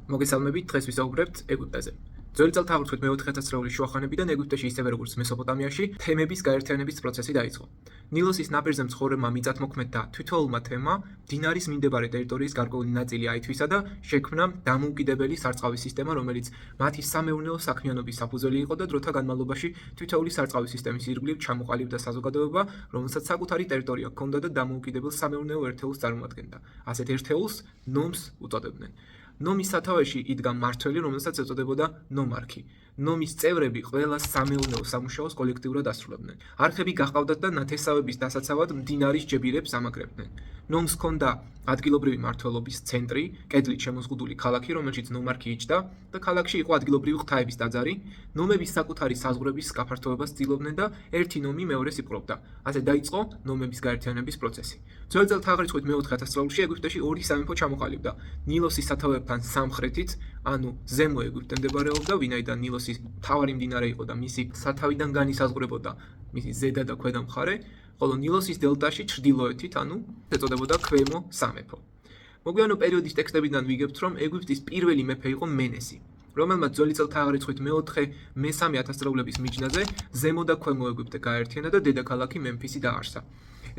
მოგესალმებით, დღეს ვისაუბრებთ ეგვიპტეზე. ძველი წელთაღრიცხვით მე-4 ათასწლეულის შუახანებიდან ეგვიპტეში ისევე როგორც მესოპოტამიაში თემების გაერთიანების პროცესი დაიწყო. ნილოსის ნაპირზე მცხოვრებმა მიწათმოქმედთა თითოეულმა თემმა მდინარის მიმდებარე ტერიტორიის გარკვეული ნაწილი აითვისა და შექმნა დამოუკიდებელი სარწყავი სისტემა, რომელიც მათი სამეურნეო საქმიანობის საფუძველი იყო და დროთა განმავლობაში თითოეული სარწყავი სისტემის ირგვლივ ჩამოყალიბდა საზოგადოება, რომელსაც საკუთარი ტერიტორია ჰქონდა და დამოუკიდებელ სამეურნეო ერთეულს წარმოადგენდა. ასეთ ერთეულს ნომს უწოდებდნენ. ნომის სათავეში იდგა მმართველი, რომელსაც ეწოდებოდა ნომარქი. ნომის წევრები ყველა სამეურნეო სამუშაოს კოლექტიურად ასრულებდნენ. არხები გაჰყავდათ და ნათესავების დასაცავად მდინარის ჯებირებს ამაგრებდნენ. ნომს ჰქონდა ადგილობრივი მმართველობის ცენტრი, კედლით შემოზღუდული ქალაქი, რომელშიც ნომარქი იჯდა და ქალაქში იყო ადგილობრივი ღვთაების ტაძარი. ნომების საკუთარი საზღვრების გაფართოებას ცდილობდნენ და ერთი ნომი მეორეს იპყრობდა. ასე დაიწყო ნომების გაერთიანების პროცესი. ძველი წელთაღრიცხვით მე-4 ათასწლეულში ეგვიპტეში ორი სამეფო ჩამოყალიბდა. ნილოსის სათავეებთან სამხრეთით, ანუ ზემო ეგვიპტე მდებარეობდა, ვინაიდან ნილოსის მთავარი მდინარე იყო და მისი სათავიდან განისაზღვრებოდა მისი ზედა და ქვედა მხარე, ხოლო ნილოსის დელტაში ჩრდილოეთით, ანუ ეწოდებოდა ქვემო სამეფო. მოგვიანო პერიოდის ტექსტებიდან ვიგებთ, რომ ეგვიპტის პირველი მეფე იყო მენესი, რომელმაც ძველი წელთაღრიცხვით მე-3 ათასწლეულების მიჯნაზე ზემო და ქვემო ეგვიპტე გააერთიანა და დედაქალაქი მემფისი დაარსა.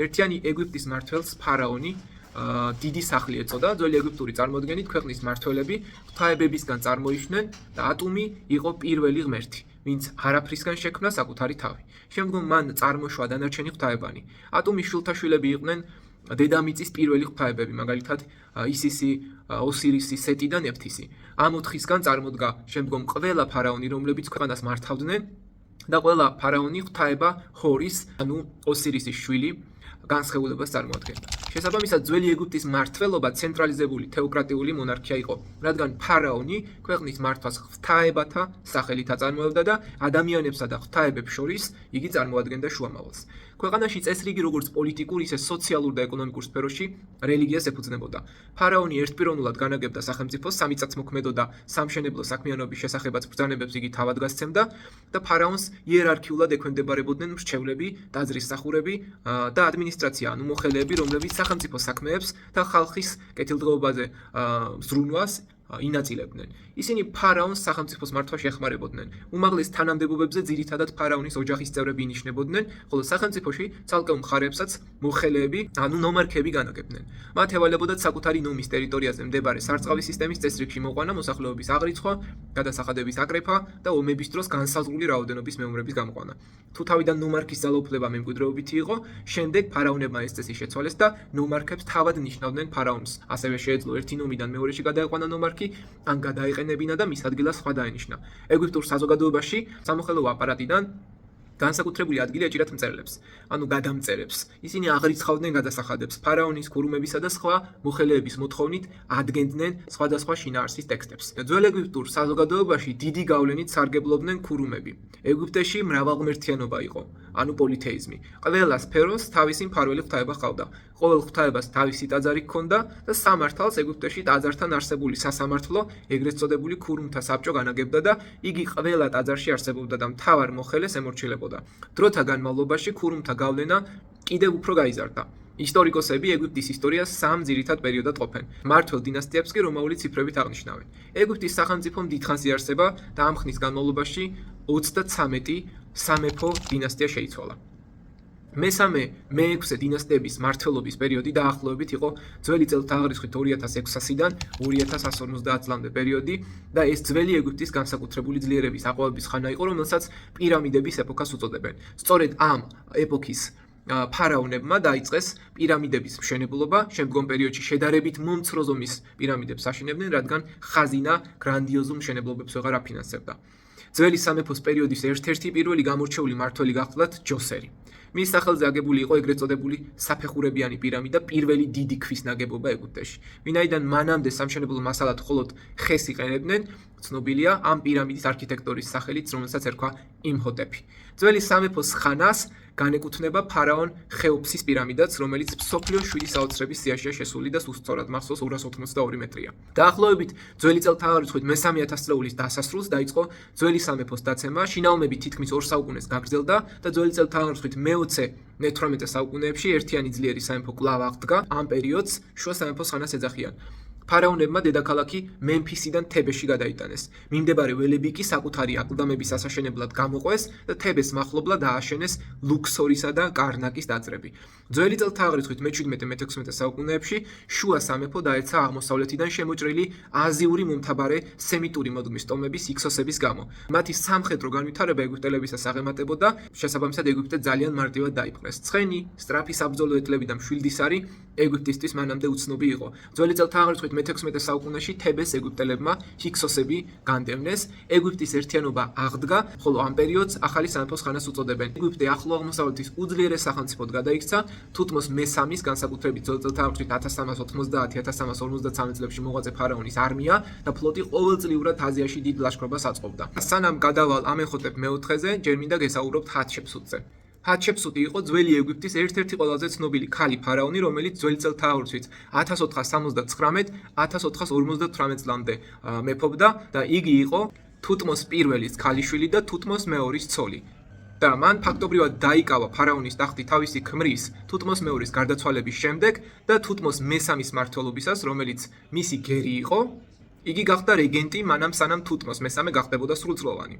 ერთიანი ეგვიპტის მმართველს ფარაონი დიდი სახლი ეწოდა. ძველი ეგვიპტური წარმოდგენით ქვეყნის მმართველები ღვთაებებისგან წარმოიშვნენ და ატუმი იყო პირველი ღმერთი, ვინც არაფრისგან შექმნა საკუთარი თავი. შემდგომ მან წარმოშვა დანარჩენი ღვთაებანი. ატუმის შვილთაშვილები იყვნენ დედამიწის პირველი ღვთაებები, მაგალითად ისისი, ოსირისი, სეტი და ნეფთისი. ამ ოთხისგან წარმოდგა შემდგომ ყველა ფარაონი, რომლებიც ქვეყანას მართავდნენ და ყველა ფარაონი ღვთაება ჰორის, ანუ ოსირისის შვილი განსხეულებას წარმოადგენდა. შესაბამისად, ძველი ეგვიპტის მმართველობა ცენტრალიზებული თეოკრატიული მონარქია იყო, რადგან ფარაონი ქვეყნის მართვას ღვთაებათა სახელით აწარმოებდა და ადამიანებსა და ღვთაებებს შორის იგი წარმოადგენდა შუამავალს. ქვეყანაში წესრიგი როგორც პოლიტიკურ, ისე სოციალურ და ეკონომიკურ სფეროში რელიგიას ეფუძნებოდა. ფარაონი ერთპიროვნულად განაგებდა სახელმწიფოს, სამიწათმოქმედო და სამშენებლო საქმიანობის შესახებაც ბრძანებებს იგი თავად გასცემდა და ფარაონს იერარქიულად ექვემდებარებოდნენ მრჩევლები, ტაძრისსახურები და ადმინისტრაცია, ანუ მოხელეები, რომლებიც სახელმწიფო საქმეებს და ხალხის კეთილდღეობაზე ზრუნვას ინაწილებდნენ. ისინი ფარაონს სახელმწიფოს მართვაში ეხმარებოდნენ. უმაღლეს თანამდებობებზე ძირითადად ფარაონის ოჯახის წევრები ინიშნებოდნენ, ხოლო სახელმწიფოში ცალკეულ მხარეებსაც მოხელეები, ანუ ნომარქები განაგებდნენ. მათ ევალებოდათ საკუთარი ნომის ტერიტორიაზე მდებარე სარწყავი სისტემის წესრიგში მოყვანა, მოსახლეობის აღრიცხვა, გადასახადების აკრეფა და ომების დროს განსაზღვრული რაოდენობის მეომრების გამოყვანა. თუ თავიდან ნომარქის ძალაუფლება მემკვიდრეობითი იყო, შემდეგ ფარაონებმა ეს წესი შეცვალეს და ნომარქებს თავად ნიშნავდნენ ფარაონს. ასევე შეეძლო ერთი ნომიდან მეორეში გადაეყვანა ნომარქი, ან გადაეყენებინა და მის ადგილას სხვა დაენიშნა. ეგვიპტურ საზოგადოებაში სამოხელეო აპარატიდან განსაკუთრებული ადგილი ეჭირათ მწერლებს, ანუ გადამწერებს. ისინი აღრიცხავდნენ გადასახადებს, ფარაონის, ქურუმებისა და სხვა მოხელეების მოთხოვნით ადგენდნენ სხვადასხვა შინაარსის ტექსტებს. ძველ ეგვიპტურ საზოგადოებაში დიდი გავლენით სარგებლობდნენ ქურუმები. ეგვიპტეში მრავალღმერთიანობა იყო, ანუ პოლითეიზმი. ყველა სფეროს თავისი მფარველი ღვთაება ჰყავდა. ყოველ ღვთაებას თავისი ტაძარი ჰქონდა და სამართალს ეგვიპტეში ტაძართან არსებული სასამართლო, ეგრეთ წოდებული ქურუმთა საბჭო განაგებდა და იგი ყველა ტაძარში არსებობდა და მთავარ მოხელეს ემორჩილებოდა. დროთა განმავლობაში ქურუმთა გავლენა კიდევ უფრო გაიზარდა. ისტორიკოსები ეგვიპტის ისტორიას სამ ძირითად პერიოდად ყოფენ. მმართველ დინასტიებს კი რომაული ციფრებით აღნიშნავენ. ეგვიპტის სახელმწიფომ დიდხანს იარსება და ამ ხნის განმავლობაში 33 სამეფო დინასტია შეიცვალა. მესამე, მე-6 დინასტიების მმართველობის პერიოდი დაახლოებით იყო ძველი წელთაღრიცხვით 2600-დან 2150 წლამდე პერიოდი და ეს ძველი ეგვიპტის განსაკუთრებული ძლიერების აყვავების ხანა იყო, რომელსაც პირამიდების ეპოქას უწოდებენ. სწორედ ამ ეპოქის ფარაონებმა დაიწყეს პირამიდების მშენებლობა, შემდგომ პერიოდში შედარებით მომცრო ზომის პირამიდებს აშენებდნენ, რადგან ხაზინა გრანდიოზულ მშენებლობებს ვეღარ აფინანსებდა. ძველი სამეფოს პერიოდის ერთ-ერთი პირველი გამორჩეული მმართველი გახლდათ ჯოსერი. მის სახელზე აგებული იყო ეგრეთ წოდებული საფეხურებიანი პირამიდა, პირველი დიდი ქვის ნაგებობა ეგვიპტეში. ვინაიდან მანამდე სამშენებლო მასალად მხოლოდ ხეს იყენებდნენ, ცნობილია ამ პირამიდის არქიტექტორის სახელით, რომელსაც ერქვა იმჰოტეპი. ძველი სამეფოს ხანას განეკუთვნება ფარაონ ხეოფსის პირამიდაც, რომელიც მსოფლიოს 7 საოცრების სიაშია შესული და სუსტწორად მახსოვს 282 მეტრია. დაახლოებით ძველი წელთაღრიცხვით მე-3 ათასწლეულის დასასრულს დაიწყო ძველი სამეფოს დაცემა, შინაომები თითქმის 2 საუკუნეს გაგრძელდა და ძველი წელთაღრიცხვით მე-18 საუკუნეებში ერთიანი ძლიერი სამეფო კვლავ აღდგა. ამ პერიოდს შუა სამეფოს ხანას ეძახიან. ფარაონებმა დედაქალაქი მემფისიდან თებეში გადაიტანეს. მიმდებარე ველები კი საკუთარი აკლდამების ასაშენებლად გამოყვეს და თებეს მახლობლად ააშენეს ლუქსორისა და კარნაკის ტაძრები. ძველი წელთაღრიცხვით მე-17-მე-16 საუკუნეებში შუა სამეფო დაეცა აღმოსავლეთიდან შემოჭრილი აზიური მომთაბარე სემიტური მოდგმის ტომების იქსოსების გამო. მათი სამხედრო განვითარება ეგვიპტელებისას აღემატებოდა, შესაბამისად ეგვიპტე ძალიან მარტივად დაიპყრეს. ცხენი, სწრაფი საბრძოლო ეტლები და მშვილდისარი ეგვიპტისთვის მანამდე უცნობი იყო. ძველი წელთაღრიცხვით მე-16 საუკუნეში თებეს ეგვიპტელებმა ჰიქსოსები განდევნეს, ეგვიპტის ერთიანობა აღდგა, ხოლო ამ პერიოდს ახალი სამეფოს ხანას უწოდებენ. ეგვიპტე ახლო აღმოსავლეთის უძლიერეს სახელმწიფოდ გადაიქცა, თუთმოს მე-3-ის განსაკუთრებით ძველი წელთაღრიცხვით 1390-1353 წლებში მოღვაწე ფარაონის არმია და ფლოტი ყოველწლიურად აზიაში დიდ ლაშქრობას აწყობდა. სანამ გადავალ ამენჰოტეპ მეოთხეზე, ჯერ მინდა გესაუბრობთ ჰატშეპსუტზე. ჰატშეპსუტი იყო ძველი ეგვიპტის ერთ-ერთი ყველაზე ცნობილი ქალი ფარაონი, რომელიც ძველი წელთაღრიცხვით 1479-1458 წლამდე მეფობდა და იგი იყო თუთმოს პირველის ქალიშვილი და თუთმოს მეორის ცოლი. და მან ფაქტობრივად დაიკავა ფარაონის ტახტი თავისი ქმრის თუთმოს მეორის გარდაცვალების შემდეგ და თუთმოს მე-3-ის მმართველობისას, რომელიც მისი გერი იყო, იგი გახდა რეგენტი მანამ სანამ თუთმოს მე-3 გახდებოდა სრულწლოვანი.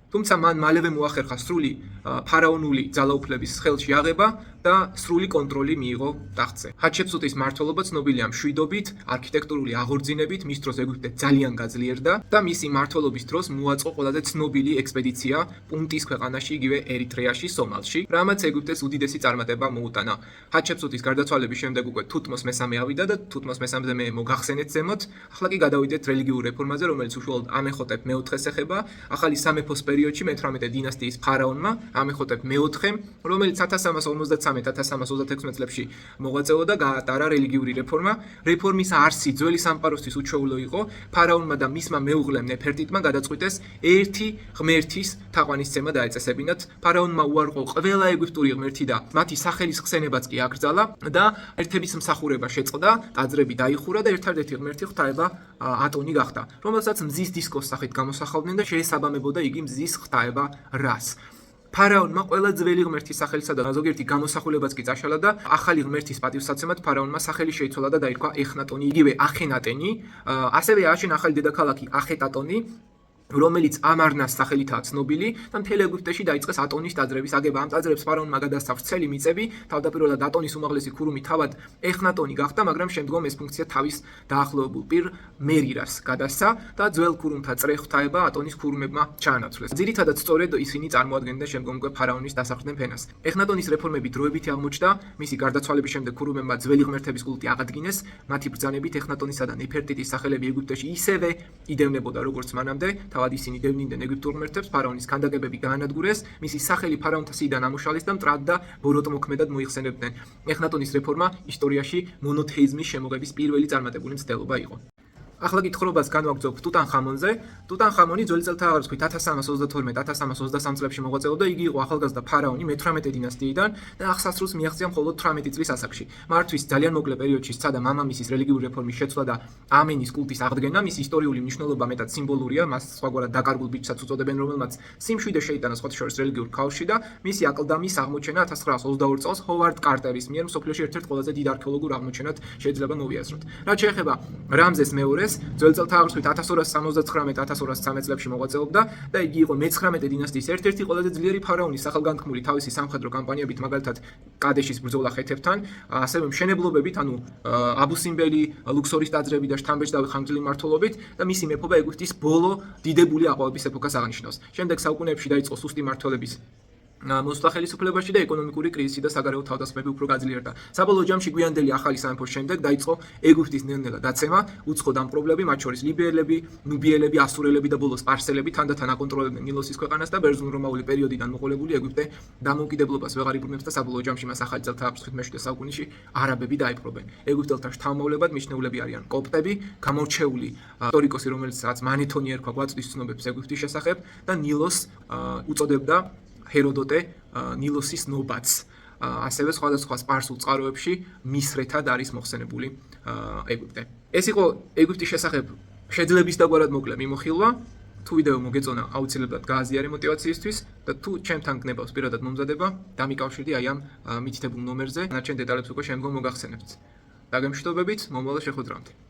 თუმცა მან მალევე მოახერხა სრული ფარაონული ძალაუფლების ხელში აღება და სრული კონტროლი მიიღო ტახტზე. ჰატშეპსუტის მმართველობა ცნობილია მშვიდობით, არქიტექტურული აღორძინებით, მის დროს ეგვიპტე ძალიან გაძლიერდა და მისი მმართველობის დროს მოაწყო ყველაზე ცნობილი ექსპედიცია პუნტის ქვეყანაში, იგივე ერიტრეაში, სომალში, რამაც ეგვიპტეს უდიდესი წარმატება მოუტანა. ჰატშეპსუტის გარდაცვალების შემდეგ უკვე თუთმოს მე-3 ავიდა და თუთმოს მე-3-ზე მე მოგახსენეთ ზემოთ. ახლა კი გადავიდეთ რელიგიურ რეფორმაზე, რომელიც უშუალოდ ამენჰოტეპ მეოთხეს ეხება. ახალი სამეფოს პერიოდში მე-18 დინასტიის ფარაონმა ამენჰოტეპ მეოთხემ, რომელიც 1353-1326 წლებში მოღვაწეობდა, გაატარა რელიგიური რეფორმა. რეფორმის არსი ძველი სამყაროსთვის უჩვეულო იყო. ფარაონმა და მისმა მეუღლემ ნეფერტიტმა გადაწყვიტეს ერთი ღმერთის თაყვანისცემა დაეწესებინათ. ფარაონმა უარყო ყველა ეგვიპტური ღმერთი და მათი სახელის ხსენებაც კი აკრძალა და ერთების მსახურება შეწყდა, ტაძრები დაიხურა და ერთადერთი ღმერთი ღვთაება ატონი გახდა, რომელსაც მზის დისკოს სახით გამოსახავდნენ და შეესაბამებოდა იგი მზის ღვთაება რას. ფარაონმა ყველა ძველი ღმერთის სახელისა და ზოგიერთი გამოსახულებაც კი წაშალა და ახალი ღმერთის პატივსაცემად ფარაონმა სახელი შეიცვალა და დაირქვა ეხნატონი, იგივე ახენატენი, ასევე ააშენა ახალი დედაქალაქი ახეტატონი, რომელიც ამარნას სახელითაა ცნობილი და მთელ ეგვიპტეში დაიწყეს ატონის ტაძრების აგება. ამ ტაძრებს ფარაონმა გადასცა ვრცელი მიწები, თავდაპირველად ატონის უმაღლესი ქურუმი თავად ეხნატონი გახდა, მაგრამ შემდგომ ეს ფუნქცია თავის დაახლოებულ პირ მერირას გადასცა და ძველ ქურუმთა წრე ღვთაება ატონის ქურუმებმა ჩაანაცვლეს. ძირითადად სწორედ ისინი წარმოადგენდნენ შემდგომ უკვე ფარაონის დასაყრდენ ფენას. ეხნატონის რეფორმები დროებითი აღმოჩნდა, მისი გარდაცვალების შემდეგ ქურუმებმა ძველი ღმერთების კულტი აღადგინეს, მათი ბრძანებით ეხნატონისა და ნეფერტიტის სახელები ეგვიპტეში ისევე იდევნებოდა როგორც მანამდე. თავად ისინი დევნიდნენ ეგვიპტურ ღმერთებს, ფარაონის ქანდაკებები გაანადგურეს, მისი სახელი ფარაონთა სიიდან ამოშალეს და მტრად და ბოროტმოქმედად მოიხსენებდნენ. ეხნატონის რეფორმა ისტორიაში მონოთეიზმის შემოღების პირველი წარმატებული მცდელობა იყო. ახლა კითხრობას განვაგრძობ ტუტანხამონზე. ტუტანხამონი ძველი წელთაღრიცხვით 1332-1323 წლებში მოღვაწეობდა. იგი იყო ახალგაზრდა ფარაონი მე-18 დინასტიიდან და აღსასრულს მიაღწია მხოლოდ 18 წლის ასაკში. მართვის ძალიან მოკლე პერიოდში სცადა მამამისის რელიგიური რეფორმის შეცვლა და ამენის კულტის აღდგენა. მისი ისტორიული მნიშვნელობა მეტად სიმბოლურია, მას სხვაგვარად დაკარგულ ბიჭსაც უწოდებენ, რომელმაც სიმშვიდე შეიტანა სხვათა შორის რელიგიურ ქაოსში და მისი აკლდამის აღმოჩენა 1922 წელს ჰოვარდ კარტერის მიერ მსოფლიოში ერთ-ერთ ყველაზე დიდ არქეოლოგურ აღმოჩენად შეიძლება მოვიაზროთ. რაც შეეხება რამზეს მეორეს, ძველი წელთაღრიცხვით 1279-1213 წლებში მოღვაწეობდა და იგი იყო მე-19 დინასტიის ერთ-ერთი ყველაზე ძლიერი ფარაონი, სახელგანთქმული თავისი სამხედრო კამპანიებით, მაგალითად კადეშის ბრძოლა ხეთებთან, ასევე მშენებლობებით, ანუ აბუსიმბელი, ლუქსორის ტაძრები და შთამბეჭდავი ხანგრძლივი მმართველობით და მისი მეფობა ეგვიპტის ბოლო დიდებული აყვავების ეპოქას აღნიშნავს. შემდეგ საუკუნეებში დაიწყო სუსტი მმართველობის მოსვლა ხელისუფლებაში და ეკონომიკური კრიზისი და საგარეო თავდასხმები უფრო გაძლიერდა. საბოლოო ჯამში გვიანდელი ახალი სამეფოს შემდეგ დაიწყო ეგვიპტის ნელ-ნელა დაცემა, უცხო დამპყრობლები, მათ შორის ლიბიელები, ნუბიელები, ასურელები და ბოლოს სპარსელები თანდათან აკონტროლებდნენ ნილოსის ქვეყანას და ბერძნულ-რომაული პერიოდიდან მოყოლებული ეგვიპტე დამოუკიდებლობას ვეღარ იბრუნებს და საბოლოო ჯამში მას ახალი წელთაღრიცხვით მე-7 საუკუნეში არაბები დაიპყრობენ. ეგვიპტელთა შთამომავლებად მიჩნეულები არიან კოპტები, გამორჩეული ისტორიკოსი, რომელსაც მანეთონი ერქვა, გვაწვდის ცნობებს ეგვიპტის შესახებ და ნილოს უწოდებდა ჰეროდოტე ნილოსის ნობაც. ასევე სხვადასხვა სპარსულ წყაროებში მისრეთად არის მოხსენებული ეგვიპტე. ეს იყო ეგვიპტის შესახებ შეძლების დაგვარად მოკლე მიმოხილვა. თუ ვიდეო მოგეწონა, აუცილებლად გააზიარე მოტივაციისთვის და თუ ჩემთან გნებავს პირადად მომზადება, დამიკავშირდი აი ამ მითითებულ ნომერზე, ნარჩენ დეტალებს უკვე შემდგომ მოგახსენებთ. დაგემშვიდობებით, მომავალ შეხვედრამდე.